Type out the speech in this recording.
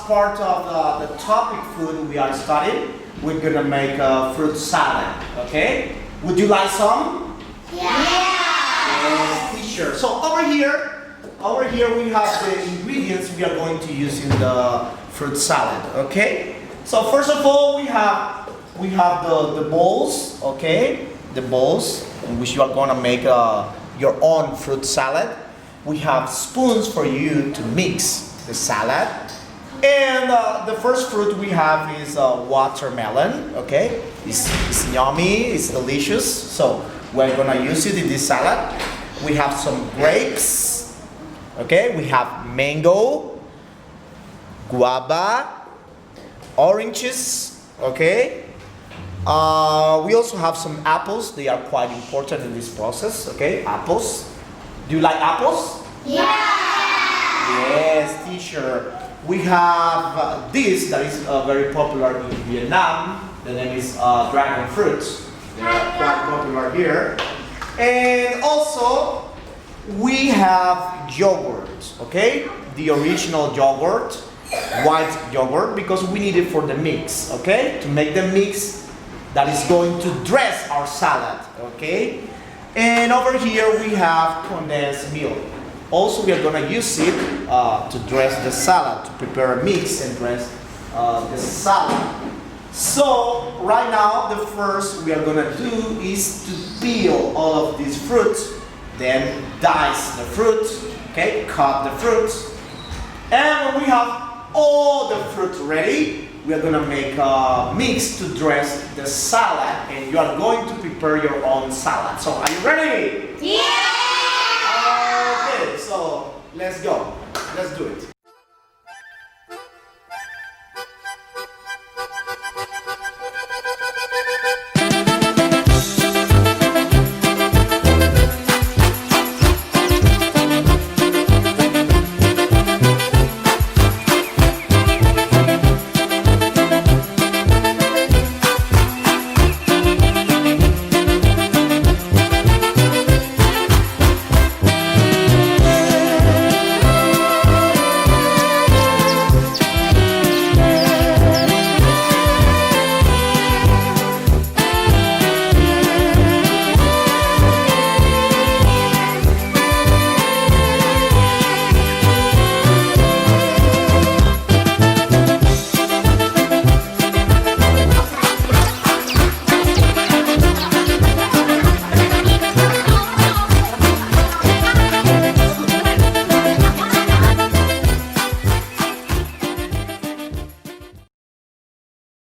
part of the topic food we are studying. We're gonna make a fruit salad, okay? Would you like some? Yeah. Yes, teacher. So over here we have the ingredients we are going to use in the fruit salad, okay? So first of all, we have the bowls, okay? The bowls in which you are gonna make your own fruit salad. We have spoons for you to mix the salad. And the first fruit we have is watermelon, okay? It's yummy, it's delicious. So we're gonna use it in this salad. We have some grapes, okay? We have mango, guava, oranges, okay? We also have some apples. They are quite important in this process, okay? Apples. Do you like apples? Yeah. Yes, teacher. We have this that is very popular in Vietnam. The name is dragon fruit. They are quite popular here. And also, we have yogurt, okay? The original yogurt, white yogurt, because we need it for the mix, okay? To make the mix that is going to dress our salad, okay? And over here we have condensed milk. Also, we are going to use it to dress the salad, to prepare a mix and dress the salad. So, right now, the first we are going to do is to peel all of these fruits, then dice the fruit, okay, cut the fruit. And when we have all the fruit ready, we are going to make a mix to dress the salad, and you are going to prepare your own salad. So, are you ready? Yeah. Okay, so let's go.